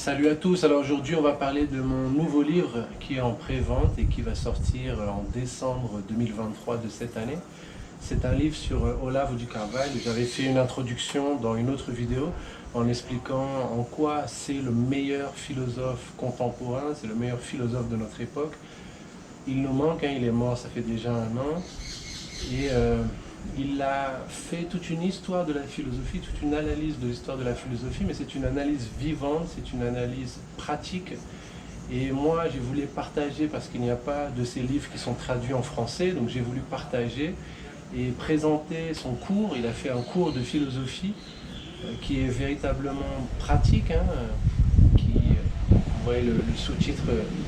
Salut à tous, alors aujourd'hui on va parler de mon nouveau livre qui est en pré-vente et qui va sortir en décembre 2023 de cette année. C'est un livre sur Olavo de Carvalho. J'avais fait une introduction dans une autre vidéo en expliquant en quoi c'est le meilleur philosophe contemporain, c'est le meilleur philosophe de notre époque. Il nous manque, il est mort ça fait déjà un an et il a fait toute une histoire de la philosophie, toute une analyse de l'histoire de la philosophie, mais c'est une analyse vivante, c'est une analyse pratique. Et moi, j'ai voulu partager, parce qu'il n'y a pas de ces livres qui sont traduits en français, donc j'ai voulu partager et présenter son cours. Il a fait un cours de philosophie qui est véritablement pratique, vous voyez le sous-titre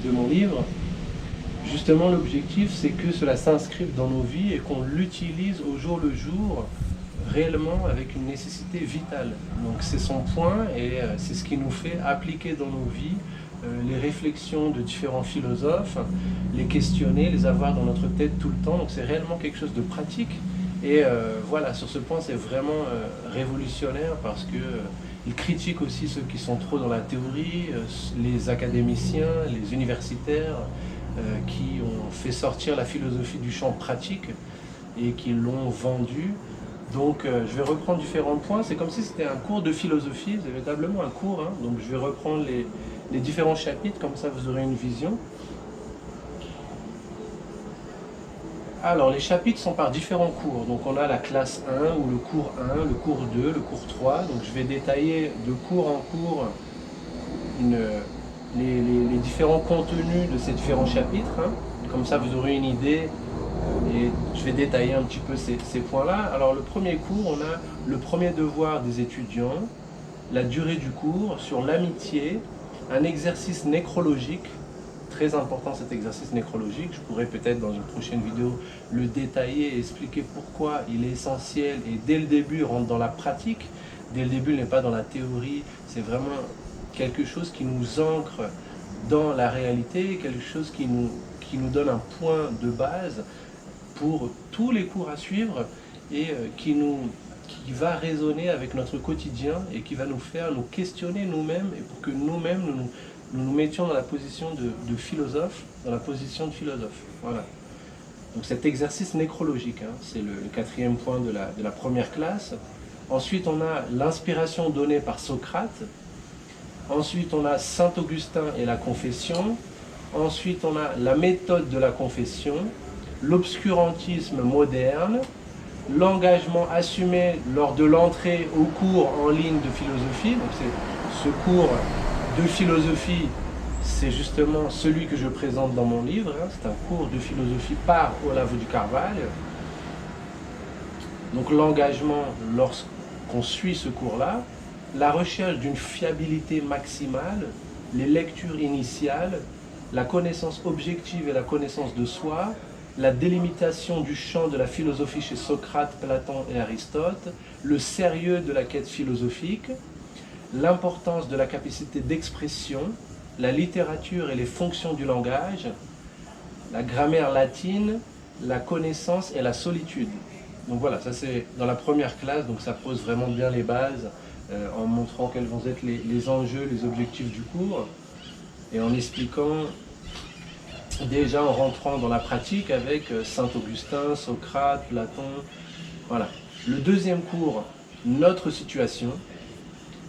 de mon livre. Justement, l'objectif, c'est que cela s'inscrive dans nos vies et qu'on l'utilise au jour le jour, réellement avec une nécessité vitale. Donc c'est son point et c'est ce qui nous fait appliquer dans nos vies les réflexions de différents philosophes, les questionner, les avoir dans notre tête tout le temps. Donc c'est réellement quelque chose de pratique. Et voilà, sur ce point, c'est vraiment révolutionnaire parce que il critique aussi ceux qui sont trop dans la théorie, les académiciens, les universitaires, qui ont fait sortir la philosophie du champ pratique et qui l'ont vendue. Donc je vais reprendre différents points, c'est comme si c'était un cours de philosophie, c'est véritablement un cours, donc je vais reprendre les différents chapitres, comme ça vous aurez une vision. Alors les chapitres sont par différents cours, donc on a la classe 1 ou le cours 1, le cours 2, le cours 3, donc je vais détailler de cours en cours les différents contenus de ces différents chapitres, comme ça vous aurez une idée et je vais détailler un petit peu ces points-là. Alors le premier cours, on a le premier devoir des étudiants, la durée du cours, sur l'amitié, un exercice nécrologique, très important cet exercice nécrologique, je pourrais peut-être dans une prochaine vidéo le détailler et expliquer pourquoi il est essentiel et dès le début il rentre dans la pratique, dès le début il n'est pas dans la théorie, c'est vraiment quelque chose qui nous ancre dans la réalité, quelque chose qui nous donne un point de base pour tous les cours à suivre et qui va résonner avec notre quotidien et qui va nous faire nous questionner nous-mêmes et pour que nous-mêmes nous mettions dans la position de philosophe, dans la position de philosophe. Voilà. Donc cet exercice nécrologique, c'est le quatrième point de la première classe. Ensuite, on a l'inspiration donnée par Socrate. Ensuite, on a Saint-Augustin et la confession. Ensuite, on a la méthode de la confession, l'obscurantisme moderne, l'engagement assumé lors de l'entrée au cours en ligne de philosophie. Donc, ce cours de philosophie, c'est justement celui que je présente dans mon livre. C'est un cours de philosophie par Olavo de Carvalho. Donc, l'engagement lorsqu'on suit ce cours-là, la recherche d'une fiabilité maximale, les lectures initiales, la connaissance objective et la connaissance de soi, la délimitation du champ de la philosophie chez Socrate, Platon et Aristote, le sérieux de la quête philosophique, l'importance de la capacité d'expression, la littérature et les fonctions du langage, la grammaire latine, la connaissance et la solitude. Donc voilà, ça c'est dans la première classe, donc ça pose vraiment bien les bases en montrant quels vont être les enjeux, les objectifs du cours et en expliquant déjà en rentrant dans la pratique avec Saint-Augustin, Socrate, Platon. Voilà. Le deuxième cours, notre situation,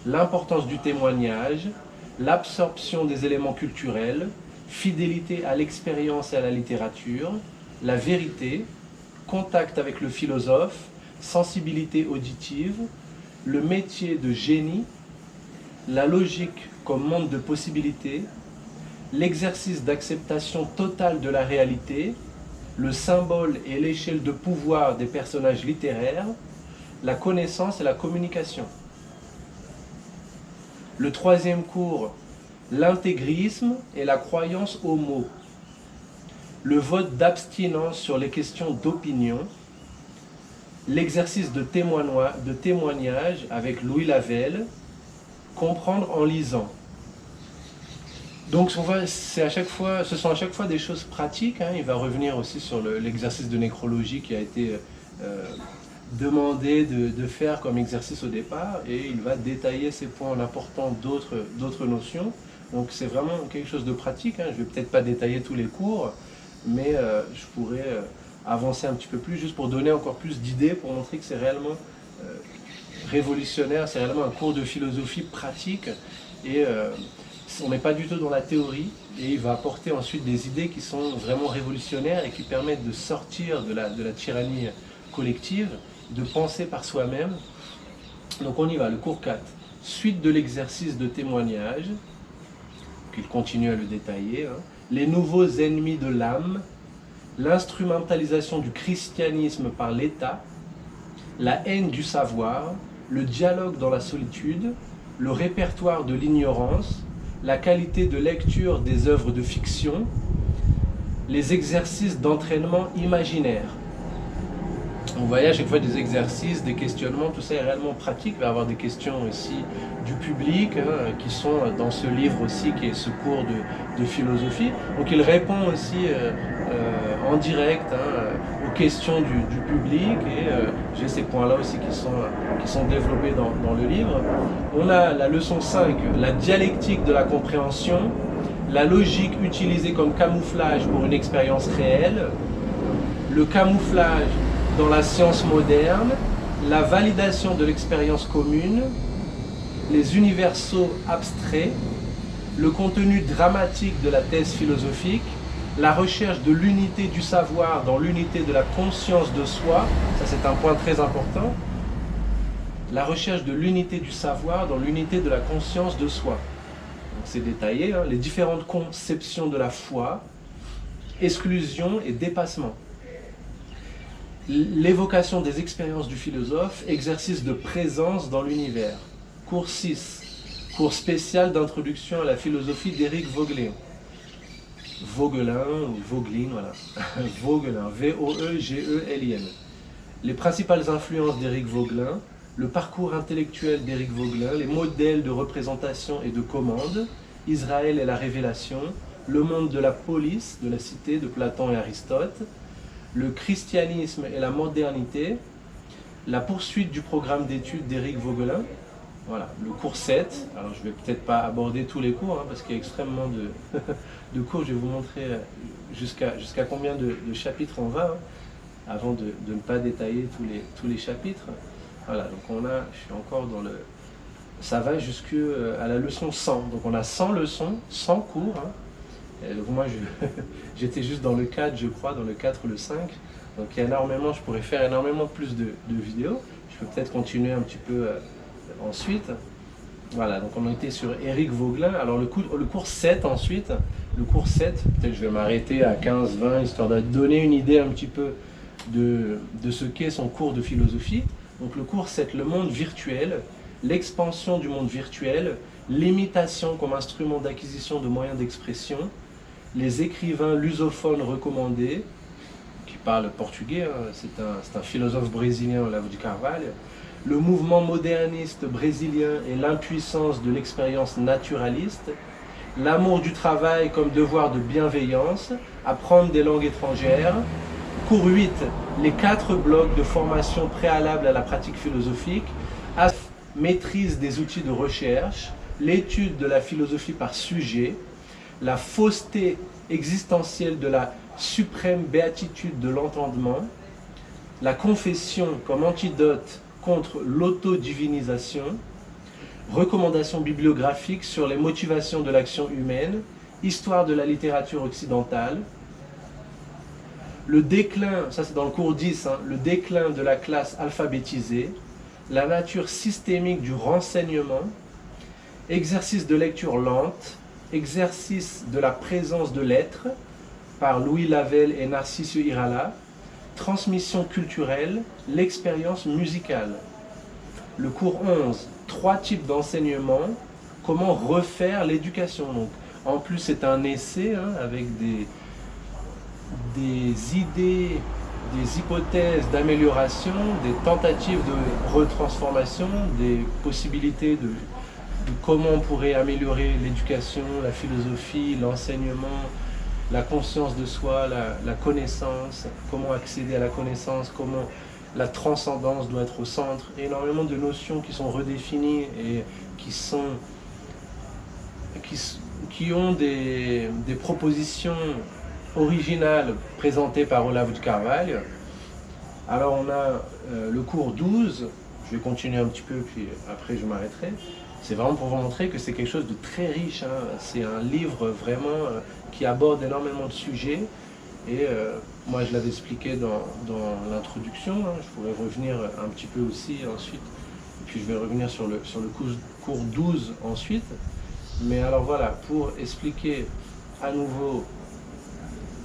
l'importance du témoignage, l'absorption des éléments culturels, fidélité à l'expérience et à la littérature, la vérité, contact avec le philosophe, sensibilité auditive, le métier de génie, la logique comme monde de possibilités, l'exercice d'acceptation totale de la réalité, le symbole et l'échelle de pouvoir des personnages littéraires, la connaissance et la communication. Le troisième cours, l'intégrisme et la croyance aux mots, le vote d'abstinence sur les questions d'opinion, l'exercice de témoignage avec Louis Lavelle, comprendre en lisant. Donc ce sont à chaque fois des choses pratiques. Il va revenir aussi sur l'exercice de nécrologie qui a été demander de faire comme exercice au départ, et il va détailler ces points en apportant d'autres notions. Donc c'est vraiment quelque chose de pratique, hein. Je ne vais peut-être pas détailler tous les cours, mais je pourrais avancer un petit peu plus, juste pour donner encore plus d'idées, pour montrer que c'est réellement révolutionnaire, c'est réellement un cours de philosophie pratique, et on n'est pas du tout dans la théorie, et il va apporter ensuite des idées qui sont vraiment révolutionnaires et qui permettent de sortir de la tyrannie collective, de penser par soi-même. Donc on y va, le cours 4. Suite de l'exercice de témoignage, il continue à le détailler, hein. Les nouveaux ennemis de l'âme, l'instrumentalisation du christianisme par l'État, la haine du savoir, le dialogue dans la solitude, le répertoire de l'ignorance, la qualité de lecture des œuvres de fiction, les exercices d'entraînement imaginaire. On voyait à chaque fois des exercices, des questionnements, tout ça est réellement pratique. Il va y avoir des questions aussi du public, hein, qui sont dans ce livre aussi, qui est ce cours de philosophie. Donc il répond aussi en direct, hein, aux questions du public, et j'ai ces points-là aussi qui sont développés dans le livre. On a la leçon 5, la dialectique de la compréhension, la logique utilisée comme camouflage pour une expérience réelle, le camouflage dans la science moderne, la validation de l'expérience commune, les universaux abstraits, le contenu dramatique de la thèse philosophique, la recherche de l'unité du savoir dans l'unité de la conscience de soi, ça c'est un point très important, la recherche de l'unité du savoir dans l'unité de la conscience de soi. C'est détaillé, hein, les différentes conceptions de la foi, exclusion et dépassement. L'évocation des expériences du philosophe, exercice de présence dans l'univers. Cours 6, cours spécial d'introduction à la philosophie d'Éric Voegelin. Voegelin, ou Voegelin, voilà. Voegelin, V-O-E-G-E-L-I-N. Les principales influences d'Éric Voegelin, le parcours intellectuel d'Éric Voegelin, les modèles de représentation et de commande, Israël et la révélation, le monde de la polis, de la cité de Platon et Aristote, le christianisme et la modernité, la poursuite du programme d'études d'Éric Voegelin, voilà, le cours 7. Alors je ne vais peut-être pas aborder tous les cours, hein, parce qu'il y a extrêmement de cours. Je vais vous montrer jusqu'à combien de chapitres on va, hein, avant de ne pas détailler tous les chapitres. Voilà, donc je suis encore dans le... Ça va jusqu'à la leçon 100. Donc on a 100 leçons, 100 cours, hein. Et donc moi, j'étais juste dans le 4, je crois, dans le 4 ou le 5. Donc il y a énormément, je pourrais faire énormément plus de vidéos. Je peux peut-être continuer un petit peu ensuite. Voilà, donc on était sur Éric Voegelin. Alors le cours 7 ensuite, le cours 7, peut-être je vais m'arrêter à 15-20, histoire de donner une idée un petit peu de ce qu'est son cours de philosophie. Donc le cours 7, le monde virtuel, l'expansion du monde virtuel, l'imitation comme instrument d'acquisition de moyens d'expression, les écrivains lusophones recommandés, qui parlent portugais, hein, c'est un philosophe brésilien, Olavo de Carvalho, le mouvement moderniste brésilien et l'impuissance de l'expérience naturaliste, l'amour du travail comme devoir de bienveillance, apprendre des langues étrangères, cours 8, les 4 blocs de formation préalable à la pratique philosophique, maîtrise des outils de recherche, l'étude de la philosophie par sujet, la fausseté existentielle de la suprême béatitude de l'entendement, la confession comme antidote contre l'autodivinisation, recommandations bibliographiques sur les motivations de l'action humaine, histoire de la littérature occidentale, le déclin, ça c'est dans le cours 10, hein, le déclin de la classe alphabétisée, la nature systémique du renseignement, exercice de lecture lente, exercice de la présence de l'être par Louis Lavelle et Narciso Irala, transmission culturelle, l'expérience musicale. Le cours 11, 3 types d'enseignement, comment refaire l'éducation. Donc, en plus, c'est un essai, hein, avec des idées, des hypothèses d'amélioration, des tentatives de retransformation, des possibilités de comment on pourrait améliorer l'éducation, la philosophie, l'enseignement, la conscience de soi, la connaissance, comment accéder à la connaissance, comment la transcendance doit être au centre, énormément de notions qui sont redéfinies et qui ont des propositions originales présentées par Olavo de Carvalho. Alors on a le cours 12, je vais continuer un petit peu puis après je m'arrêterai. C'est vraiment pour vous montrer que c'est quelque chose de très riche, hein. C'est un livre vraiment qui aborde énormément de sujets et moi je l'avais expliqué dans l'introduction, hein. Je pourrais revenir un petit peu aussi ensuite, et puis je vais revenir sur le cours 12 ensuite. Mais alors voilà, pour expliquer à nouveau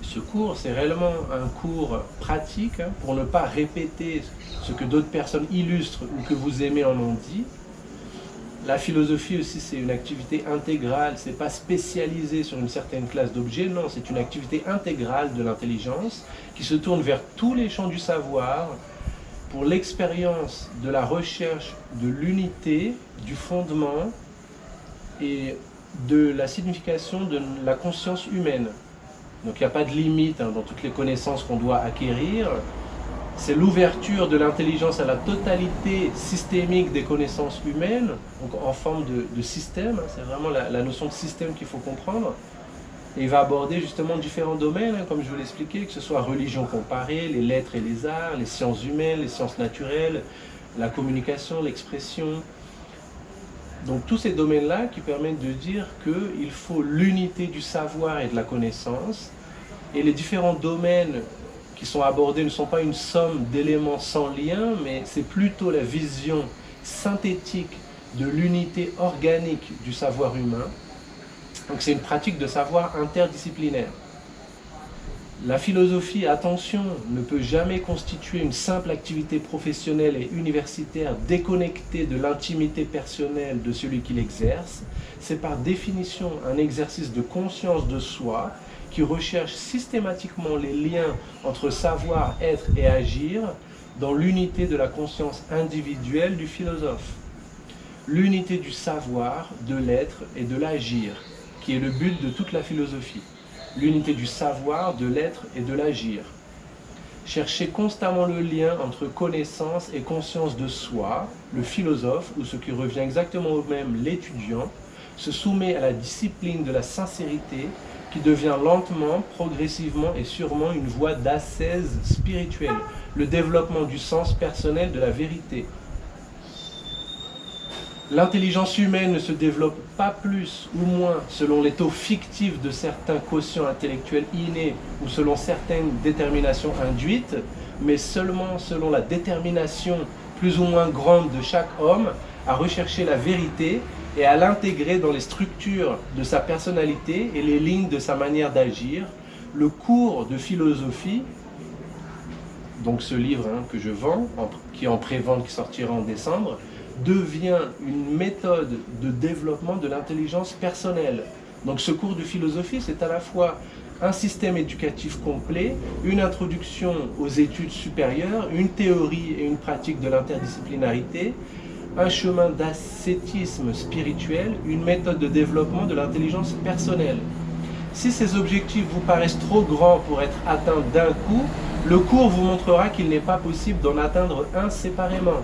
ce cours, c'est réellement un cours pratique, hein, pour ne pas répéter ce que d'autres personnes illustres ou que vous aimez en ont dit. La philosophie aussi, c'est une activité intégrale, c'est pas spécialisé sur une certaine classe d'objets, non, c'est une activité intégrale de l'intelligence qui se tourne vers tous les champs du savoir pour l'expérience de la recherche de l'unité, du fondement et de la signification de la conscience humaine. Donc il n'y a pas de limite, hein, dans toutes les connaissances qu'on doit acquérir. C'est l'ouverture de l'intelligence à la totalité systémique des connaissances humaines, donc en forme de système. C'est vraiment la notion de système qu'il faut comprendre. Et il va aborder justement différents domaines, hein, comme je vous l'ai expliqué, que ce soit religion comparée, les lettres et les arts, les sciences humaines, les sciences naturelles, la communication, l'expression. Donc tous ces domaines-là qui permettent de dire qu'il faut l'unité du savoir et de la connaissance. Et les différents domaines qui sont abordés ne sont pas une somme d'éléments sans lien, mais c'est plutôt la vision synthétique de l'unité organique du savoir humain. Donc c'est une pratique de savoir interdisciplinaire. La philosophie, attention, ne peut jamais constituer une simple activité professionnelle et universitaire déconnectée de l'intimité personnelle de celui qui l'exerce. C'est par définition un exercice de conscience de soi qui recherche systématiquement les liens entre savoir, être et agir dans l'unité de la conscience individuelle du philosophe. L'unité du savoir, de l'être et de l'agir, qui est le but de toute la philosophie. L'unité du savoir, de l'être et de l'agir. Chercher constamment le lien entre connaissance et conscience de soi, le philosophe, ou ce qui revient exactement au même, l'étudiant, se soumet à la discipline de la sincérité qui devient lentement, progressivement et sûrement une voie d'ascèse spirituelle, le développement du sens personnel de la vérité. L'intelligence humaine ne se développe pas plus ou moins selon les taux fictifs de certains quotients intellectuels innés ou selon certaines déterminations induites, mais seulement selon la détermination plus ou moins grande de chaque homme à rechercher la vérité et à l'intégrer dans les structures de sa personnalité et les lignes de sa manière d'agir. Le cours de philosophie, donc ce livre, hein, que je vends, qui est en pré-vente, qui sortira en décembre, devient une méthode de développement de l'intelligence personnelle. Donc ce cours de philosophie, c'est à la fois un système éducatif complet, une introduction aux études supérieures, une théorie et une pratique de l'interdisciplinarité, un chemin d'ascétisme spirituel, une méthode de développement de l'intelligence personnelle. Si ces objectifs vous paraissent trop grands pour être atteints d'un coup, le cours vous montrera qu'il n'est pas possible d'en atteindre un séparément.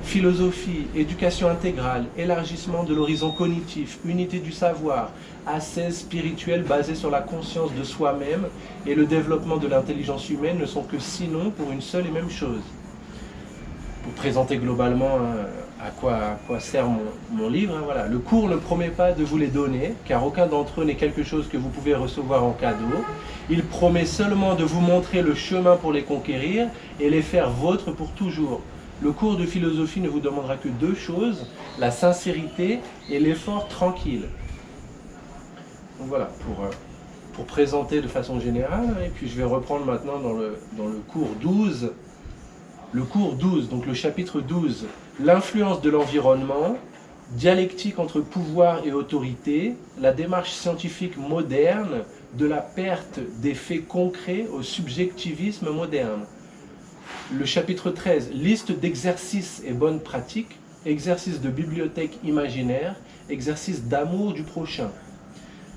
Philosophie, éducation intégrale, élargissement de l'horizon cognitif, unité du savoir, ascèse spirituelle basée sur la conscience de soi-même et le développement de l'intelligence humaine ne sont que sinon pour une seule et même chose. Pour présenter globalement à quoi sert mon livre, hein, voilà. Le cours ne promet pas de vous les donner, car aucun d'entre eux n'est quelque chose que vous pouvez recevoir en cadeau. Il promet seulement de vous montrer le chemin pour les conquérir et les faire vôtres pour toujours. Le cours de philosophie ne vous demandera que deux choses, la sincérité et l'effort tranquille. Donc voilà, pour présenter de façon générale, et puis je vais reprendre maintenant dans le cours 12. Le cours 12, donc le chapitre 12, l'influence de l'environnement, dialectique entre pouvoir et autorité, la démarche scientifique moderne, de la perte des faits concrets au subjectivisme moderne. Le chapitre 13, liste d'exercices et bonnes pratiques, exercice de bibliothèque imaginaire, exercice d'amour du prochain.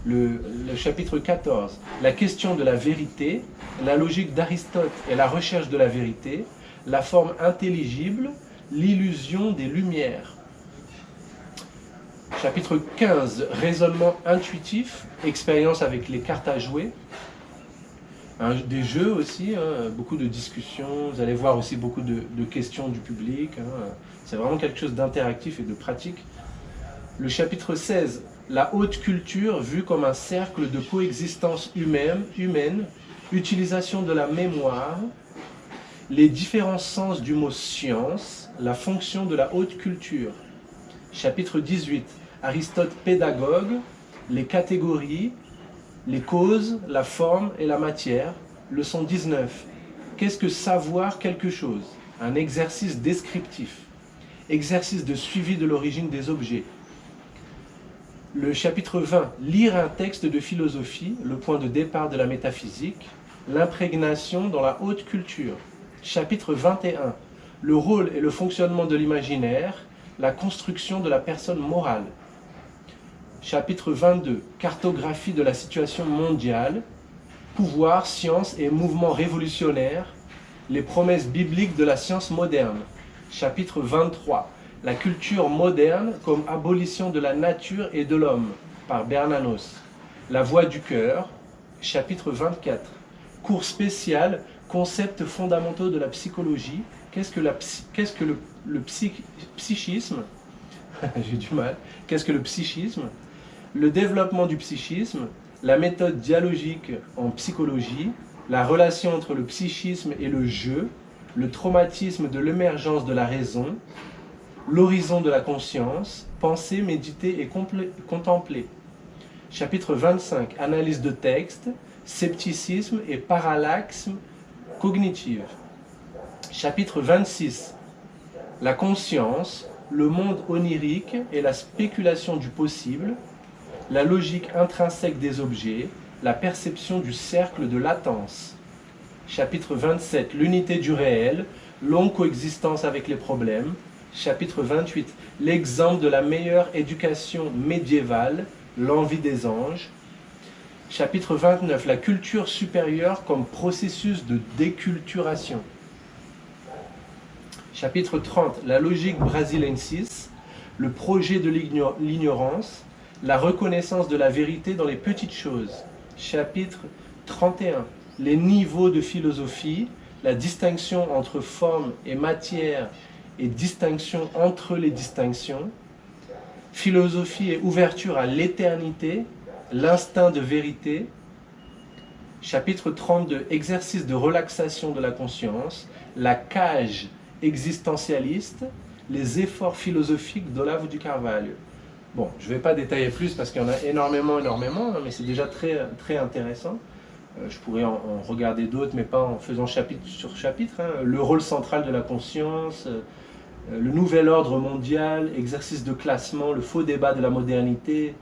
Le chapitre 14, la question de la vérité, la logique d'Aristote et la recherche de la vérité, la forme intelligible, l'illusion des lumières. Chapitre 15, raisonnement intuitif, expérience avec les cartes à jouer. Des jeux aussi, beaucoup de discussions, vous allez voir aussi beaucoup de questions du public. C'est vraiment quelque chose d'interactif et de pratique. Le chapitre 16, la haute culture vue comme un cercle de coexistence humaine, utilisation de la mémoire, les différents sens du mot science, la fonction de la haute culture. Chapitre 18, Aristote pédagogue, les catégories, les causes, la forme et la matière. Leçon 19. Qu'est-ce que savoir quelque chose? Un exercice descriptif. Exercice de suivi de l'origine des objets. Le chapitre 20. Lire un texte de philosophie, le point de départ de la métaphysique. L'imprégnation dans la haute culture. Chapitre 21. Le rôle et le fonctionnement de l'imaginaire, la construction de la personne morale. Chapitre 22, cartographie de la situation mondiale, pouvoir, science et mouvements révolutionnaires, les promesses bibliques de la science moderne. Chapitre 23, la culture moderne comme abolition de la nature et de l'homme, par Bernanos. La voix du cœur. Chapitre 24, cours spécial, concepts fondamentaux de la psychologie. Qu'est-ce que le psychisme? J'ai du mal. Qu'est-ce que le psychisme? Le développement du psychisme, la méthode dialogique en psychologie, la relation entre le psychisme et le jeu, le traumatisme de l'émergence de la raison, l'horizon de la conscience, penser, méditer et contempler. Chapitre 25, analyse de texte, scepticisme et parallaxe cognitive. Chapitre 26, la conscience, le monde onirique et la spéculation du possible, la logique intrinsèque des objets, la perception du cercle de latence. Chapitre 27, l'unité du réel, longue coexistence avec les problèmes. Chapitre 28, l'exemple de la meilleure éducation médiévale, l'envie des anges. Chapitre 29, la culture supérieure comme processus de déculturation. Chapitre 30, la logique brasiliensis, le projet de l'ignorance, la reconnaissance de la vérité dans les petites choses. Chapitre 31. Les niveaux de philosophie, la distinction entre forme et matière et distinction entre les distinctions. Philosophie et ouverture à l'éternité, l'instinct de vérité. Chapitre 32. Exercice de relaxation de la conscience, la cage existentialiste, les efforts philosophiques d'Olavo de Carvalho. Bon, je ne vais pas détailler plus parce qu'il y en a énormément, mais c'est déjà très intéressant. Je pourrais en regarder d'autres, mais pas en faisant chapitre sur chapitre. Le rôle central de la conscience, le nouvel ordre mondial, exercice de classement, le faux débat de la modernité,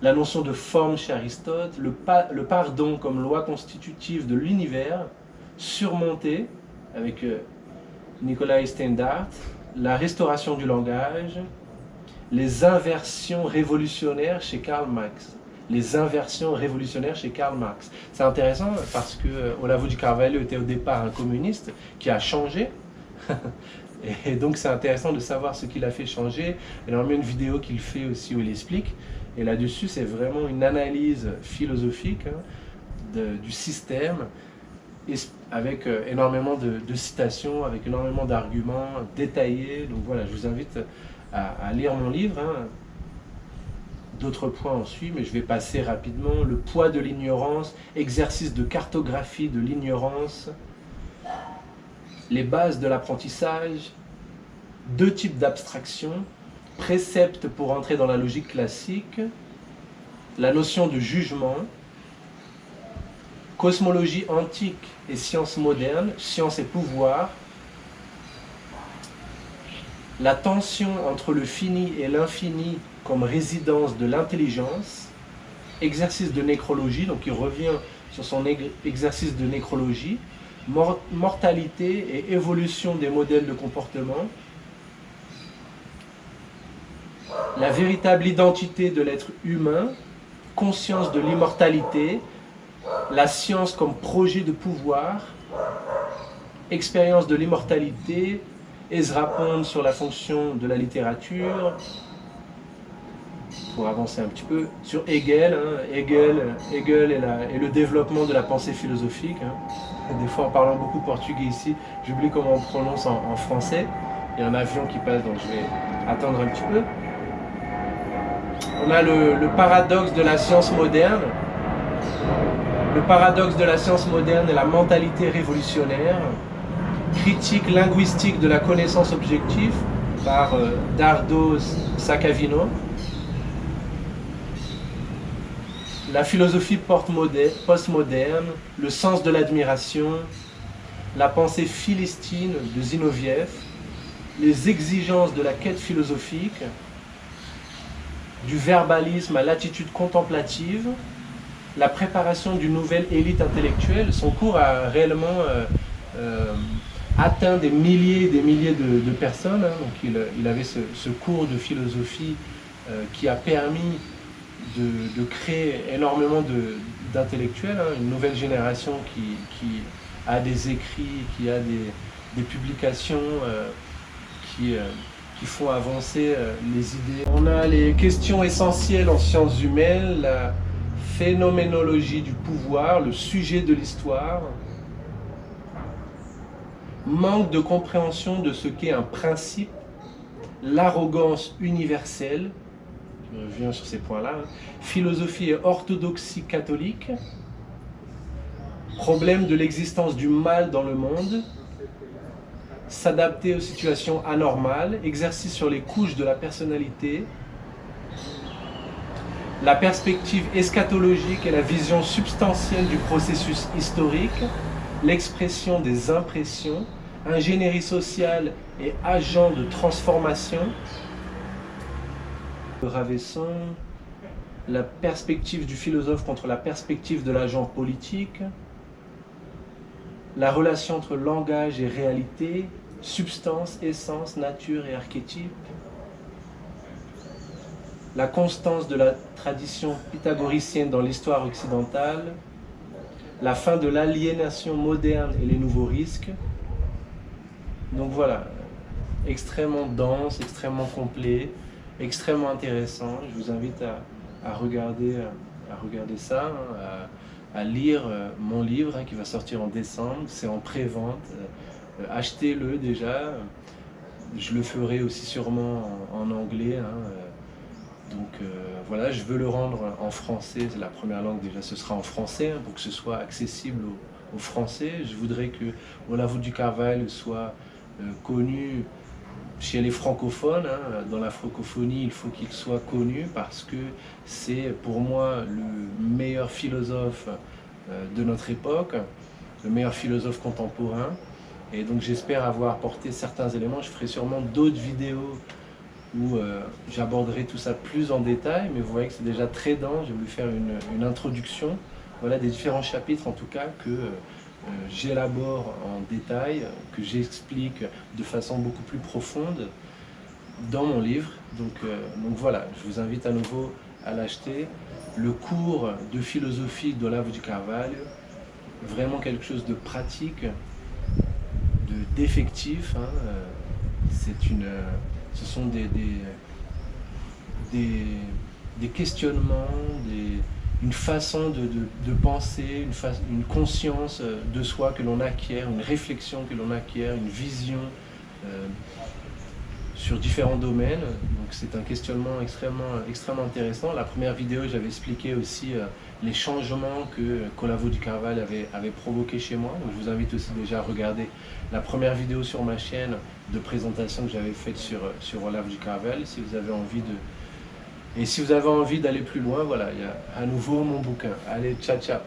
la notion de forme chez Aristote, le pardon comme loi constitutive de l'univers, surmonté avec Nicolas Stendhal, la restauration du langage, les inversions révolutionnaires chez Karl Marx. Les inversions révolutionnaires chez Karl Marx. C'est intéressant parce que Olavo de Carvalho était au départ un communiste qui a changé. Et donc c'est intéressant de savoir ce qu'il a fait changer. Il y a une vidéo qu'il fait aussi où il explique. Et là-dessus, c'est vraiment une analyse philosophique du système, avec énormément de citations, avec énormément d'arguments détaillés. Donc voilà, je vous invite à lire mon livre. D'autres points en suivent, mais je vais passer rapidement. Le poids de l'ignorance, exercice de cartographie de l'ignorance, les bases de l'apprentissage, 2 types d'abstraction, préceptes pour entrer dans la logique classique, la notion de jugement, cosmologie antique et science moderne, science et pouvoir, la tension entre le fini et l'infini comme résidence de l'intelligence, exercice de nécrologie, donc il revient sur son exercice de nécrologie, mortalité et évolution des modèles de comportement, la véritable identité de l'être humain, conscience de l'immortalité, la science comme projet de pouvoir, Expérience de l'immortalité, Ezra Pound sur la fonction de la littérature, pour avancer un petit peu, sur Hegel, Hegel et le développement de la pensée philosophique. Des fois, en parlant beaucoup portugais ici, j'oublie comment on prononce en français. Il y a un avion qui passe, donc je vais attendre un petit peu. On a le paradoxe de la science moderne. Le paradoxe de la science moderne est la mentalité révolutionnaire. Critique linguistique de la connaissance objective par Dardo Saccavino. La philosophie postmoderne, le sens de l'admiration, la pensée philistine de Zinoviev, les exigences de la quête philosophique, du verbalisme à l'attitude contemplative, la préparation d'une nouvelle élite intellectuelle. Son cours a réellement atteint des milliers et des milliers de personnes. Donc il avait ce cours de philosophie qui a permis de créer énormément d'intellectuels, une nouvelle génération qui a des écrits, qui a des publications qui font avancer les idées. On a les questions essentielles en sciences humaines, la phénoménologie du pouvoir, le sujet de l'histoire, manque de compréhension de ce qu'est un principe, l'arrogance universelle, je reviens sur ces points-là, philosophie et orthodoxie catholique, problème de l'existence du mal dans le monde, s'adapter aux situations anormales, exercice sur les couches de la personnalité, la perspective eschatologique et la vision substantielle du processus historique, l'expression des impressions, ingénierie sociale et agent de transformation, Ravesson, la perspective du philosophe contre la perspective de l'agent politique, la relation entre langage et réalité, substance, essence, nature et archétype, la constance de la tradition pythagoricienne dans l'histoire occidentale, la fin de l'aliénation moderne et les nouveaux risques. Donc voilà, extrêmement dense, extrêmement complet, extrêmement intéressant. Je vous invite à regarder ça, à lire mon livre qui va sortir en décembre. C'est en pré-vente. Achetez-le déjà. Je le ferai aussi sûrement en anglais. Donc voilà, je veux le rendre en français. C'est la première langue déjà, ce sera en français pour que ce soit accessible aux Français. Je voudrais que Olavo du Carvalho soit connu chez les francophones. Dans la francophonie, il faut qu'il soit connu parce que c'est pour moi le meilleur philosophe de notre époque, le meilleur philosophe contemporain. Et donc j'espère avoir apporté certains éléments. Je ferai sûrement d'autres vidéos où j'aborderai tout ça plus en détail, mais vous voyez que c'est déjà très dense. J'ai voulu faire une introduction, voilà, des différents chapitres en tout cas que j'élabore en détail, que j'explique de façon beaucoup plus profonde dans mon livre. Donc voilà, je vous invite à nouveau à l'acheter. Le cours de philosophie d'Olavo du Carvalho, vraiment quelque chose de pratique, d'effectif. Ce sont des questionnements, une façon de penser, une conscience de soi que l'on acquiert, une réflexion que l'on acquiert, une vision sur différents domaines. Donc c'est un questionnement extrêmement intéressant. La première vidéo, j'avais expliqué aussi les changements que Olavo du Carvalho avait provoqué chez moi. Donc, je vous invite aussi déjà à regarder la première vidéo sur ma chaîne de présentation que j'avais faite sur Olavo du Carvalho, si vous avez envie et si vous avez envie d'aller plus loin, voilà, il y a à nouveau mon bouquin. Allez, ciao ciao.